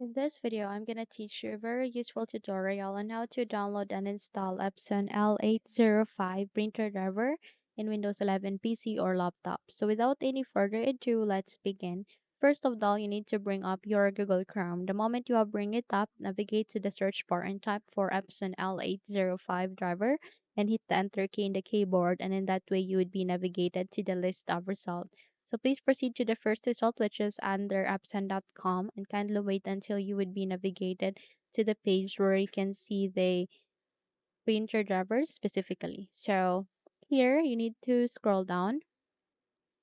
In this video, I'm going to teach you a very useful tutorial on how to download and install Epson L805 printer driver in Windows 11 PC or laptop. So without any further ado, let's begin. First of all, you need to bring up your Google Chrome. The moment you have bring it up, navigate to the search bar and type for Epson L805 driver and hit the enter key in the keyboard, and in that way you would be navigated to the list of results. So please proceed to the first result, which is under Epson.com, and kindly wait until you would be navigated to the page where you can see the printer drivers specifically. So here you need to scroll down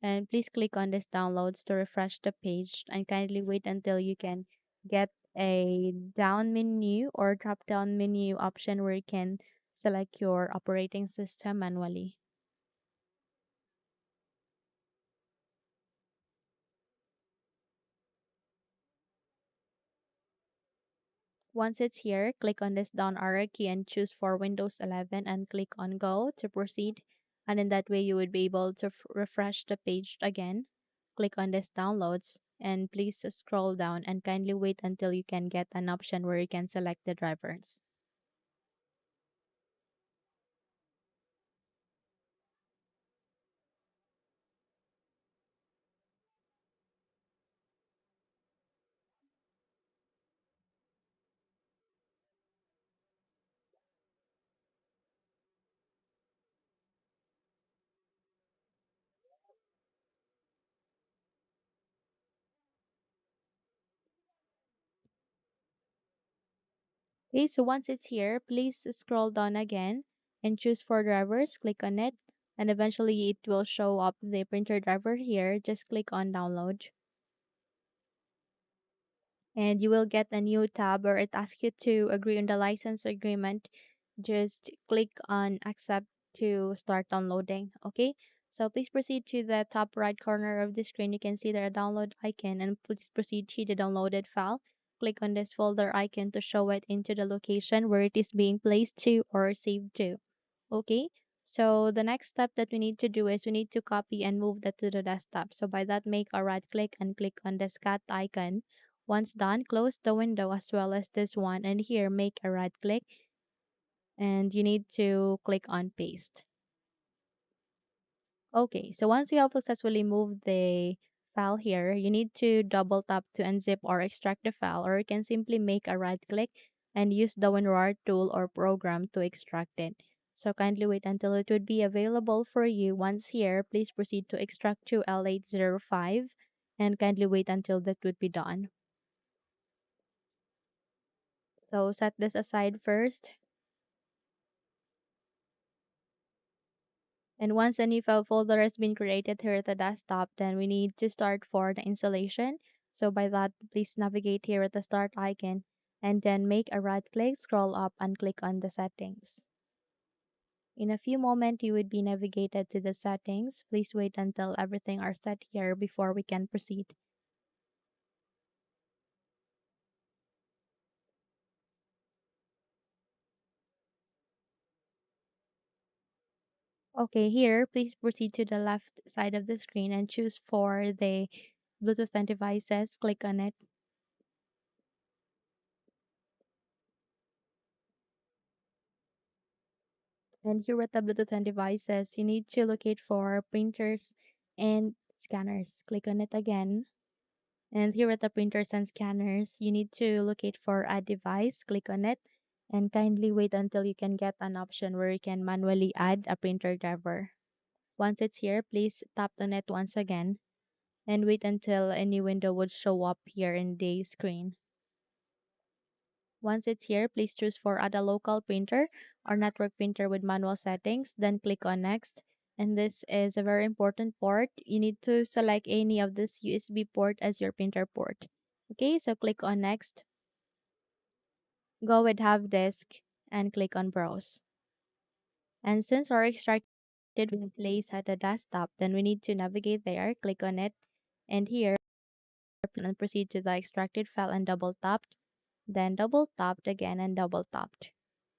and please click on this downloads to refresh the page, and kindly wait until you can get a down menu or drop down menu option where you can select your operating system manually. Once it's here, click on this down arrow key and choose for Windows 11 and click on Go to proceed. And in that way, you would be able to refresh the page again. Click on this downloads and please scroll down and kindly wait until you can get an option where you can select the drivers. Okay, so once it's here, please scroll down again and choose for drivers. Click on it and eventually it will show up the printer driver here. Just click on download. And you will get a new tab where it asks you to agree on the license agreement. Just click on accept to start downloading. Okay, so please proceed to the top right corner of the screen. You can see there a download icon, and please proceed to the downloaded file. Click on this folder icon to show it into the location where it is being placed to or saved to. Okay, so the next step that we need to do is we need to copy and move that to the desktop. So by that, make a right click and click on the cat icon. Once done, close the window as well as this one, and here make a right click and you need to click on paste. Okay, so once you have successfully moved the file here, you need to double tap to unzip or extract the file, or you can simply make a right click and use the WinRAR tool or program to extract it. So kindly wait until it would be available for you. Once here, please proceed to extract to L805 and kindly wait until that would be done. So set this aside first. And once a new file folder has been created here at the desktop, then we need to start for the installation. So by that, please navigate here at the start icon and then make a right click, scroll up and click on the settings. In a few moments, you would be navigated to the settings. Please wait until everything are set here before we can proceed. Okay, here, please proceed to the left side of the screen and choose for the Bluetooth and devices. Click on it. And here at the Bluetooth and devices, you need to locate for printers and scanners. Click on it again. And here at the printers and scanners, you need to locate for a device. Click on it and kindly wait until you can get an option where you can manually add a printer driver. Once it's here, please tap on it once again and wait until a new window would show up here in the screen. Once it's here, please choose for add a local printer or network printer with manual settings, then click on next. And this is a very important port. You need to select any of this USB port as your printer port. Okay, so click on next. Go with have disk and click on browse. And since our extracted will place at the desktop, then we need to navigate there, click on it, and here and proceed to the extracted file and double tapped, then double tapped again and double tapped.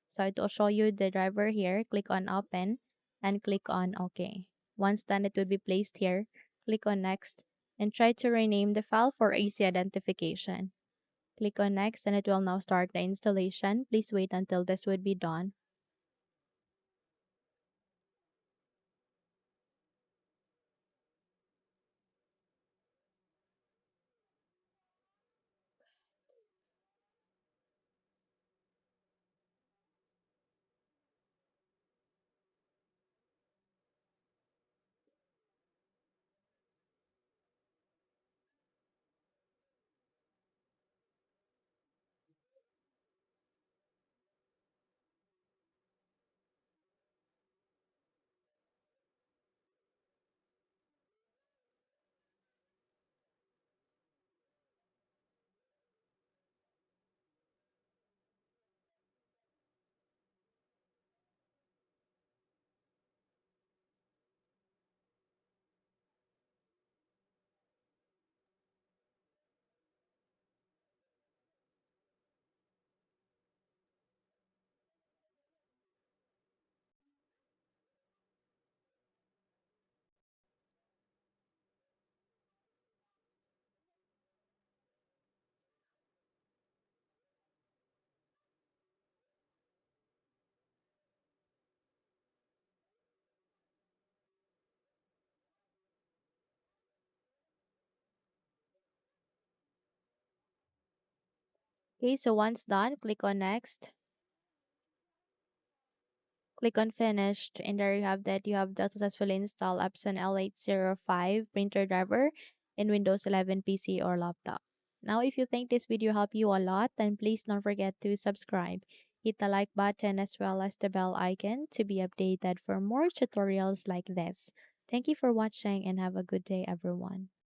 So it will show you the driver here. Click on open and click on OK. Once done, it will be placed here. Click on next and try to rename the file for easy identification. Click on next and it will now start the installation. Please wait until this would be done. Okay, so once done, click on next. Click on finished, and there you have that. You have just successfully installed Epson L805 printer driver in Windows 11 PC or laptop. Now, if you think this video helped you a lot, then please don't forget to subscribe. Hit the like button as well as the bell icon to be updated for more tutorials like this. Thank you for watching and have a good day, everyone.